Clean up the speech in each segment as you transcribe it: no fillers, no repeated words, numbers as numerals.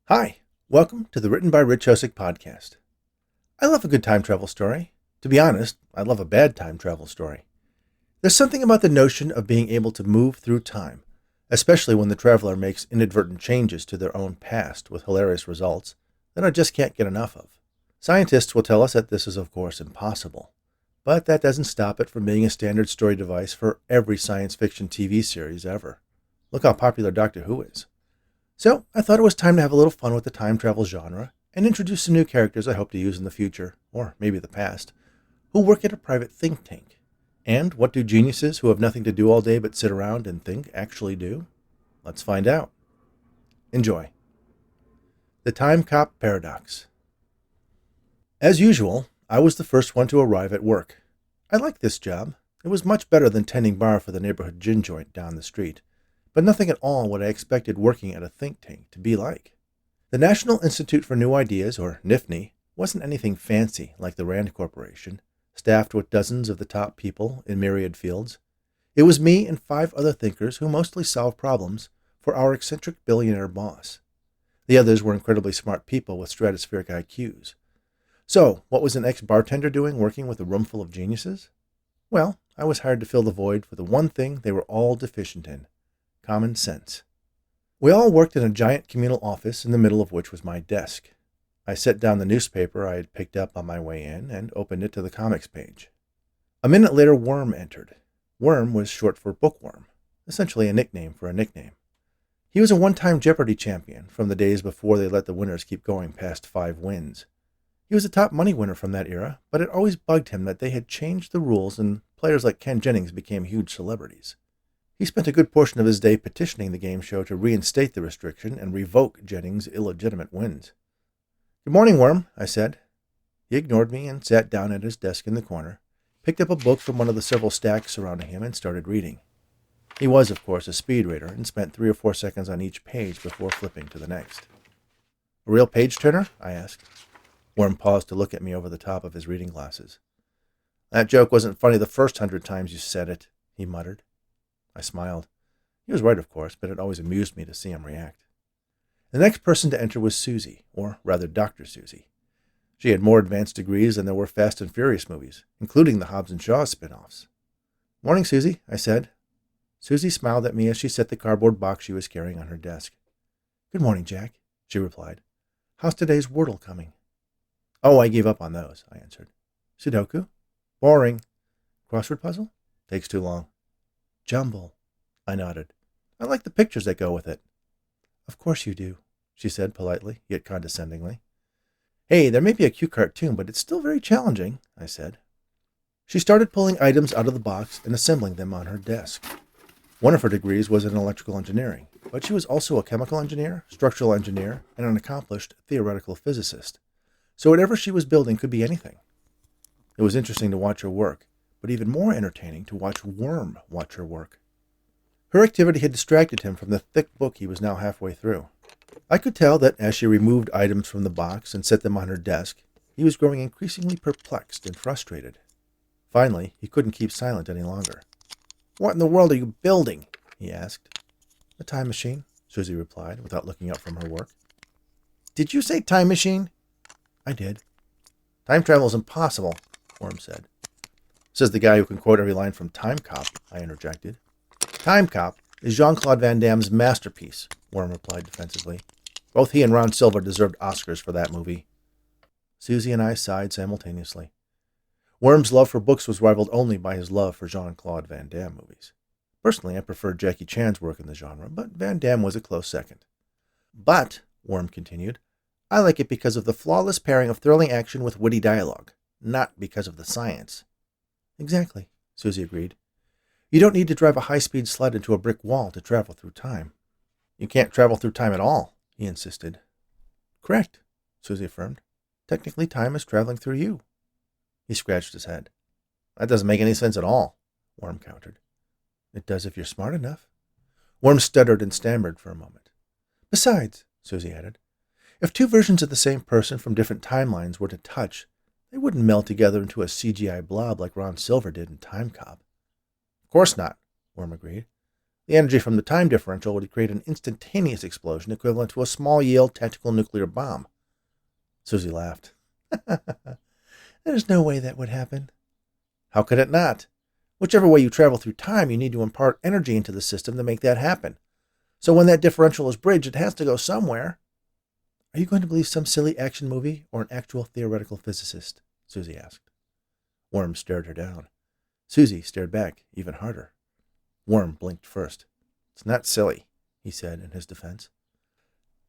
Hi, welcome to the Written by Rich Hosek podcast. I love a good time travel story. To be honest, I love a bad time travel story. There's something about the notion of being able to move through time, especially when the traveler makes inadvertent changes to their own past with hilarious results, that I just can't get enough of. Scientists will tell us that this is of course impossible, but that doesn't stop it from being a standard story device for every science fiction TV series ever. Look how popular Doctor Who is. So I thought it was time to have a little fun with the time travel genre and introduce some new characters I hope to use in the future, or maybe the past, who work at a private think tank. And what do geniuses who have nothing to do all day but sit around and think actually do? Let's find out. Enjoy. The Time Cop Paradox. As usual, I was the first one to arrive at work. I liked this job. It was much better than tending bar for the neighborhood gin joint down the street, but nothing at all what I expected working at a think tank to be like. The National Institute for New Ideas, or NIFNI, wasn't anything fancy like the Rand Corporation, staffed with dozens of the top people in myriad fields. It was me and 5 other thinkers who mostly solved problems for our eccentric billionaire boss. The others were incredibly smart people with stratospheric IQs. So, what was an ex-bartender doing working with a room full of geniuses? Well, I was hired to fill the void for the one thing they were all deficient in: common sense. We all worked in a giant communal office in the middle of which was my desk. I set down the newspaper I had picked up on my way in and opened it to the comics page. A minute later, Worm entered. Worm was short for bookworm, essentially a nickname for a nickname. He was a one-time Jeopardy champion from the days before they let the winners keep going past 5 wins. He was a top money winner from that era, but it always bugged him that they had changed the rules and players like Ken Jennings became huge celebrities. He spent a good portion of his day petitioning the game show to reinstate the restriction and revoke Jennings' illegitimate wins. "Good morning, Worm," I said. He ignored me and sat down at his desk in the corner, picked up a book from one of the several stacks surrounding him, and started reading. He was, of course, a speed reader and spent 3 or 4 seconds on each page before flipping to the next. "A real page-turner?" I asked. Worm paused to look at me over the top of his reading glasses. "That joke wasn't funny the first 100 times you said it," he muttered. I smiled. He was right, of course, but it always amused me to see him react. The next person to enter was Susie, or rather Dr. Susie. She had more advanced degrees than there were Fast and Furious movies, including the Hobbs and Shaw spin-offs. "Morning, Susie," I said. Susie smiled at me as she set the cardboard box she was carrying on her desk. "Good morning, Jack," she replied. "How's today's Wordle coming?" "Oh, I gave up on those," I answered. "Sudoku?" "Boring." "Crossword puzzle?" "Takes too long." "Jumble," I nodded. "I like the pictures that go with it." "Of course you do," she said politely, yet condescendingly. "Hey, there may be a cute cartoon, but it's still very challenging," I said. She started pulling items out of the box and assembling them on her desk. One of her degrees was in electrical engineering, but she was also a chemical engineer, structural engineer, and an accomplished theoretical physicist. So whatever she was building could be anything. It was interesting to watch her work, but even more entertaining to watch Worm watch her work. Her activity had distracted him from the thick book he was now halfway through. I could tell that as she removed items from the box and set them on her desk, he was growing increasingly perplexed and frustrated. Finally, he couldn't keep silent any longer. "What in the world are you building?" he asked. "A time machine," Susie replied, without looking up from her work. "Did you say time machine?" "I did." "Time travel is impossible," Worm said. "Says the guy who can quote every line from Time Cop," I interjected. "Time Cop is Jean-Claude Van Damme's masterpiece," Worm replied defensively. "Both he and Ron Silver deserved Oscars for that movie." Susie and I sighed simultaneously. Worm's love for books was rivaled only by his love for Jean-Claude Van Damme movies. Personally, I preferred Jackie Chan's work in the genre, but Van Damme was a close second. "But," Worm continued, "I like it because of the flawless pairing of thrilling action with witty dialogue, not because of the science." "Exactly," Susie agreed. "You don't need to drive a high-speed sled into a brick wall to travel through time." "You can't travel through time at all," he insisted. "Correct," Susie affirmed. "Technically, time is traveling through you." He scratched his head. "That doesn't make any sense at all," Worm countered. "It does if you're smart enough." Worm stuttered and stammered for a moment. "Besides," Susie added, "if 2 versions of the same person from different timelines were to touch, they wouldn't meld together into a CGI blob like Ron Silver did in Time Cop." "Of course not," Worm agreed. The energy from the time differential would create an instantaneous explosion equivalent to a small-yield tactical nuclear bomb. Susie laughed. There's no way that would happen. How could it not? Whichever way you travel through time, you need to impart energy into the system to make that happen. So when that differential is bridged, it has to go somewhere. Are you going to believe some silly action movie or an actual theoretical physicist? Susie asked. Worm stared her down. Susie stared back even harder. Worm blinked first. It's not silly, he said in his defense.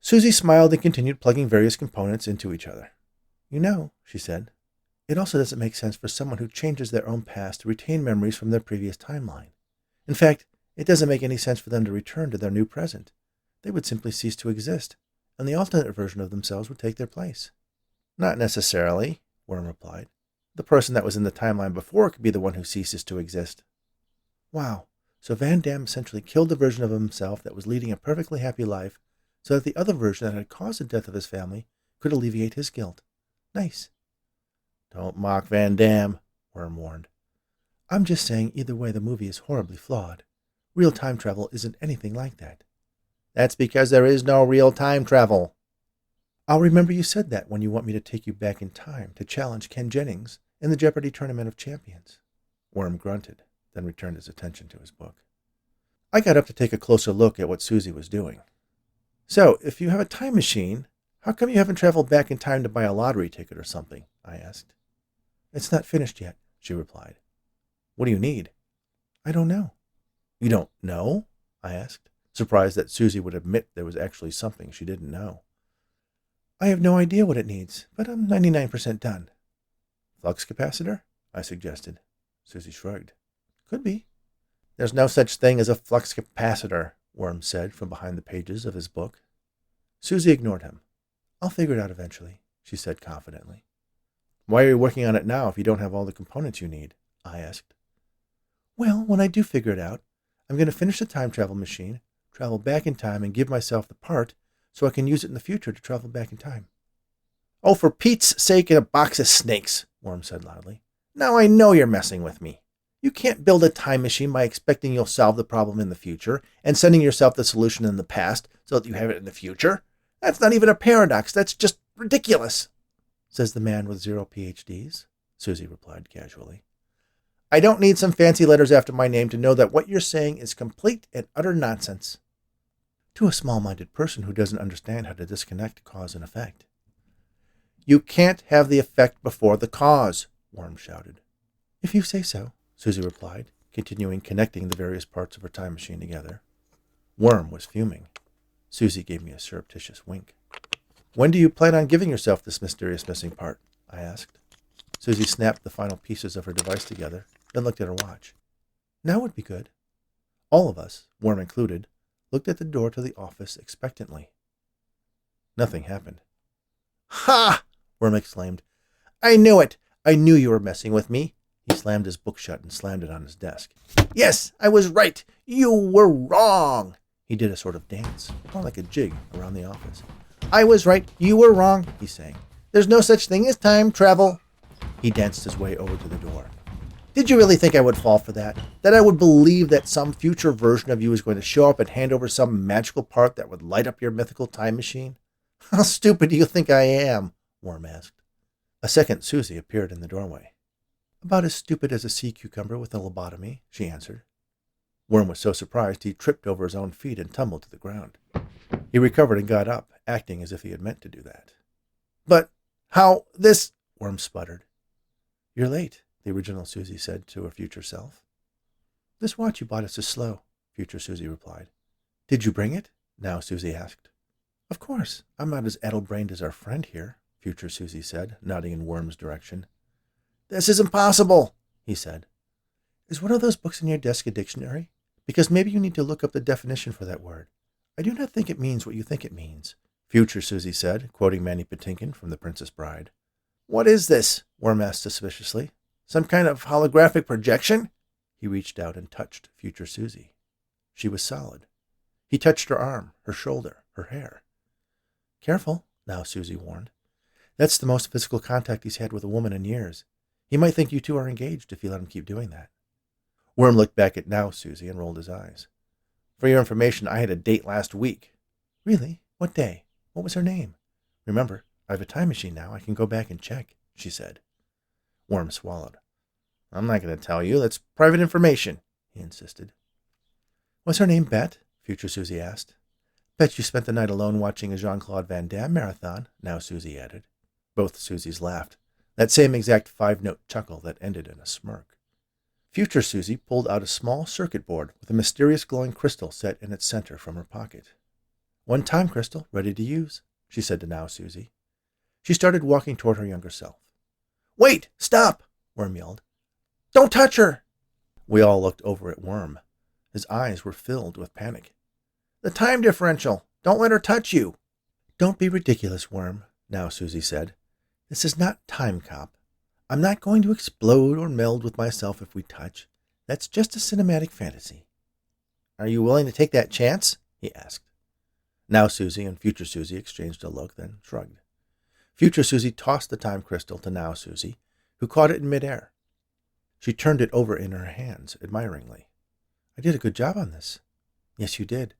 Susie smiled and continued plugging various components into each other. You know, she said, it also doesn't make sense for someone who changes their own past to retain memories from their previous timeline. In fact, it doesn't make any sense for them to return to their new present. They would simply cease to exist, and the alternate version of themselves would take their place. Not necessarily, Worm replied. The person that was in the timeline before could be the one who ceases to exist. Wow, so Van Damme essentially killed the version of himself that was leading a perfectly happy life so that the other version that had caused the death of his family could alleviate his guilt. Nice. Don't mock Van Damme, Worm warned. I'm just saying either way the movie is horribly flawed. Real time travel isn't anything like that. That's because there is no real time travel. I'll remember you said that when you want me to take you back in time to challenge Ken Jennings in the Jeopardy Tournament of Champions. Worm grunted, then returned his attention to his book. I got up to take a closer look at what Susie was doing. So, if you have a time machine, how come you haven't traveled back in time to buy a lottery ticket or something? I asked. It's not finished yet, she replied. What do you need? I don't know. You don't know? I asked, surprised that Susie would admit there was actually something she didn't know. I have no idea what it needs, but I'm 99% done. Flux capacitor? I suggested. Susie shrugged. Could be. There's no such thing as a flux capacitor, Worm said from behind the pages of his book. Susie ignored him. I'll figure it out eventually, she said confidently. Why are you working on it now if you don't have all the components you need? I asked. Well, when I do figure it out, I'm going to finish the time travel machine, travel back in time, and give myself the part so I can use it in the future to travel back in time. Oh, for Pete's sake and a box of snakes, Worm said loudly. Now I know you're messing with me. You can't build a time machine by expecting you'll solve the problem in the future and sending yourself the solution in the past so that you have it in the future. That's not even a paradox. That's just ridiculous, says the man with 0 PhDs, Susie replied casually. I don't need some fancy letters after my name to know that what you're saying is complete and utter nonsense. To a small-minded person who doesn't understand how to disconnect cause and effect. You can't have the effect before the cause, Worm shouted. If you say so, Susie replied, continuing connecting the various parts of her time machine together. Worm was fuming. Susie gave me a surreptitious wink. When do you plan on giving yourself this mysterious missing part? I asked. Susie snapped the final pieces of her device together, then looked at her watch. Now would be good. All of us, Worm included, looked at the door to the office expectantly. Nothing happened. Ha! Worm exclaimed. I knew it! I knew you were messing with me. He slammed his book shut and slammed it on his desk. Yes, I was right. You were wrong. He did a sort of dance, more like a jig, around the office. I was right. You were wrong, he sang. There's no such thing as time travel. He danced his way over to the door. Did you really think I would fall for that? That I would believe that some future version of you is going to show up and hand over some magical part that would light up your mythical time machine? How stupid do you think I am? Worm asked. A second Susie appeared in the doorway. About as stupid as a sea cucumber with a lobotomy, she answered. Worm was so surprised he tripped over his own feet and tumbled to the ground. He recovered and got up, acting as if he had meant to do that. But how this... Worm sputtered. You're late, the original Susie said to her future self. This watch you bought us is slow, future Susie replied. Did you bring it? Now Susie asked. Of course, I'm not as addle-brained as our friend here, future Susie said, nodding in Worm's direction. This is impossible, he said. Is one of those books in your desk a dictionary? Because maybe you need to look up the definition for that word. I do not think it means what you think it means, future Susie said, quoting Manny Patinkin from The Princess Bride. What is this? Worm asked suspiciously. Some kind of holographic projection? He reached out and touched future Susie. She was solid. He touched her arm, her shoulder, her hair. Careful, now Susie warned. That's the most physical contact he's had with a woman in years. He might think you two are engaged if you let him keep doing that. Worm looked back at now Susie and rolled his eyes. For your information, I had a date last week. Really? What day? What was her name? Remember, I have a time machine now. I can go back and check, she said. Worm swallowed. I'm not going to tell you. That's private information, he insisted. Was her name Bet? Future Susie asked. Bet you spent the night alone watching a Jean-Claude Van Damme marathon, now Susie added. Both Susies laughed, that same exact 5-note chuckle that ended in a smirk. Future Susie pulled out a small circuit board with a mysterious glowing crystal set in its center from her pocket. One time crystal, ready to use, she said to now Susie. She started walking toward her younger self. Wait! Stop! Worm yelled. Don't touch her! We all looked over at Worm. His eyes were filled with panic. The time differential! Don't let her touch you! Don't be ridiculous, Worm, now Susie said. This is not Time Cop. I'm not going to explode or meld with myself if we touch. That's just a cinematic fantasy. Are you willing to take that chance? He asked. Now Susie and Future Susie exchanged a look, then shrugged. Future Susie tossed the time crystal to now Susie, who caught it in midair. She turned it over in her hands, admiringly. I did a good job on this. Yes, you did.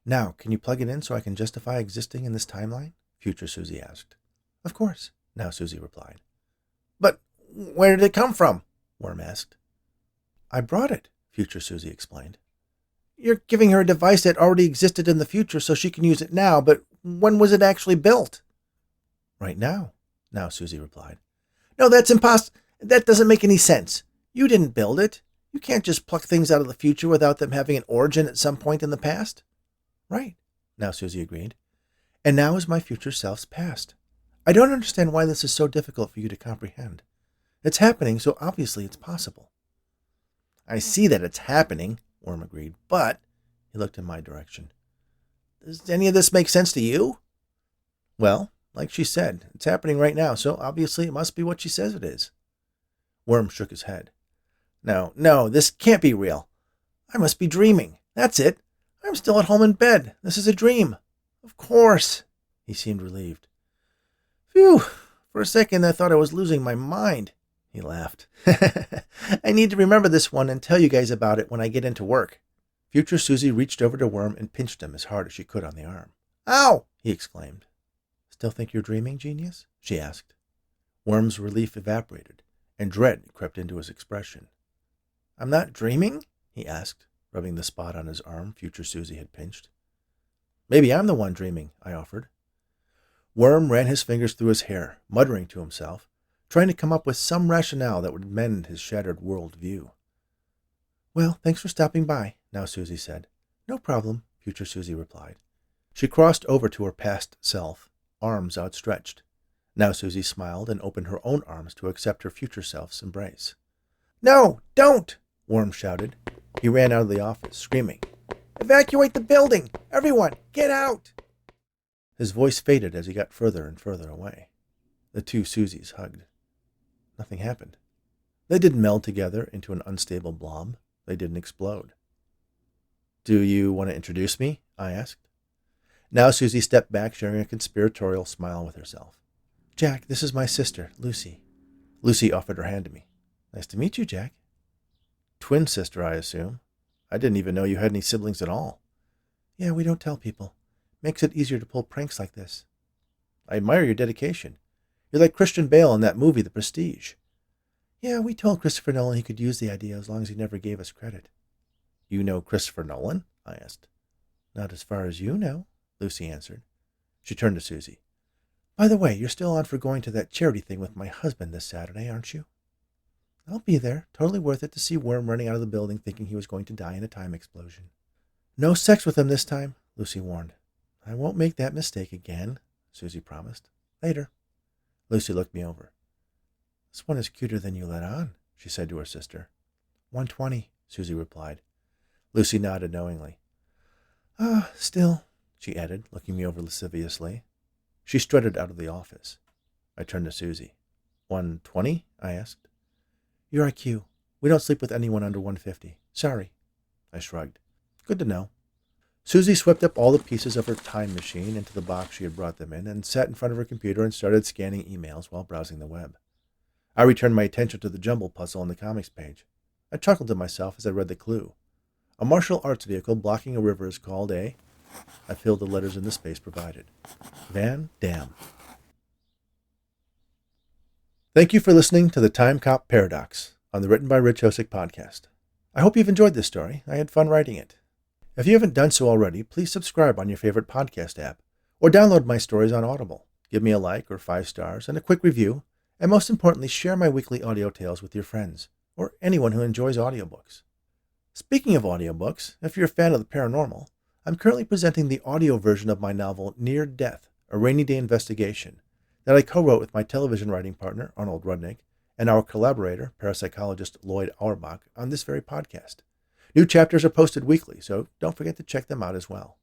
Now, can you plug it in so I can justify existing in this timeline? Future Susie asked. Of course, now Susie replied. But where did it come from? Worm asked. I brought it, Future Susie explained. You're giving her a device that already existed in the future so she can use it now, but when was it actually built? Right now Susie replied. No, that's impossible. That doesn't make any sense. You didn't build it. You can't just pluck things out of the future without them having an origin at some point in the past. Right, now Susie agreed. And now is my future self's past. I don't understand why this is so difficult for you to comprehend. It's happening, so obviously it's possible. I see that it's happening, Worm agreed, but, he looked in my direction. Does any of this make sense to you? Well, like she said, it's happening right now, so obviously it must be what she says it is. Worm shook his head. No, this can't be real. I must be dreaming. That's it. I'm still at home in bed. This is a dream. Of course. He seemed relieved. Phew. For a second I thought I was losing my mind. He laughed. I need to remember this one and tell you guys about it when I get into work. Future Susie reached over to Worm and pinched him as hard as she could on the arm. Ow! He exclaimed. Still think you're dreaming, genius? She asked. Worm's relief evaporated, and dread crept into his expression. I'm not dreaming? He asked, rubbing the spot on his arm Future Susie had pinched. Maybe I'm the one dreaming, I offered. Worm ran his fingers through his hair, muttering to himself, trying to come up with some rationale that would mend his shattered world view. Well, thanks for stopping by, now Susie said. No problem, Future Susie replied. She crossed over to her past self, arms outstretched. Now Susie smiled and opened her own arms to accept her future self's embrace. No, don't! Worm shouted. He ran out of the office, screaming, Evacuate the building! Everyone, get out! His voice faded as he got further and further away. The two Susies hugged. Nothing happened. They didn't meld together into an unstable blob. They didn't explode. Do you want to introduce me? I asked. Now Susie stepped back, sharing a conspiratorial smile with herself. Jack, this is my sister, Lucy. Lucy offered her hand to me. Nice to meet you, Jack. Twin sister, I assume. I didn't even know you had any siblings at all. Yeah, we don't tell people. Makes it easier to pull pranks like this. I admire your dedication. You're like Christian Bale in that movie, The Prestige. Yeah, we told Christopher Nolan he could use the idea as long as he never gave us credit. You know Christopher Nolan? I asked. Not as far as you know, Lucy answered. She turned to Susie. By the way, you're still on for going to that charity thing with my husband this Saturday, aren't you? I'll be there. Totally worth it to see Worm running out of the building thinking he was going to die in a time explosion. No sex with him this time, Lucy warned. I won't make that mistake again, Susie promised. Later. Lucy looked me over. This one is cuter than you let on, she said to her sister. 120, Susie replied. Lucy nodded knowingly. Still, she added, looking me over lasciviously. She strutted out of the office. I turned to Susie. 120? I asked. Your IQ. We don't sleep with anyone under 150. Sorry. I shrugged. Good to know. Susie swept up all the pieces of her time machine into the box she had brought them in and sat in front of her computer and started scanning emails while browsing the web. I returned my attention to the jumble puzzle on the comics page. I chuckled to myself as I read the clue. A martial arts vehicle blocking a river is called a... I filled the letters in the space provided. Van Dam. Thank you for listening to the Time Cop Paradox on the Written by Rich Hosek podcast. I hope you've enjoyed this story. I had fun writing it. If you haven't done so already, please subscribe on your favorite podcast app or download my stories on Audible. Give me a like or 5 stars and a quick review, and most importantly, share my weekly audio tales with your friends or anyone who enjoys audiobooks. Speaking of audiobooks, if you're a fan of the paranormal, I'm currently presenting the audio version of my novel Near Death, A Rainy Day Investigation, that I co-wrote with my television writing partner, Arnold Rudnick, and our collaborator, parapsychologist Lloyd Auerbach, on this very podcast. New chapters are posted weekly, so don't forget to check them out as well.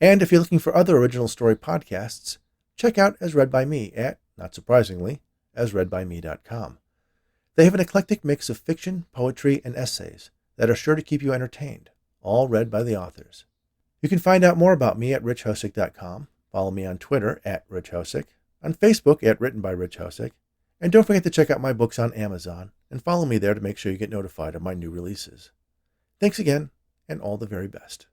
And if you're looking for other original story podcasts, check out As Read by Me at, not surprisingly, asreadbyme.com. They have an eclectic mix of fiction, poetry, and essays that are sure to keep you entertained, all read by the authors. You can find out more about me at richhosek.com, follow me on Twitter at richhosek, on Facebook at Written by Rich Hosek, and don't forget to check out my books on Amazon and follow me there to make sure you get notified of my new releases. Thanks again, and all the very best.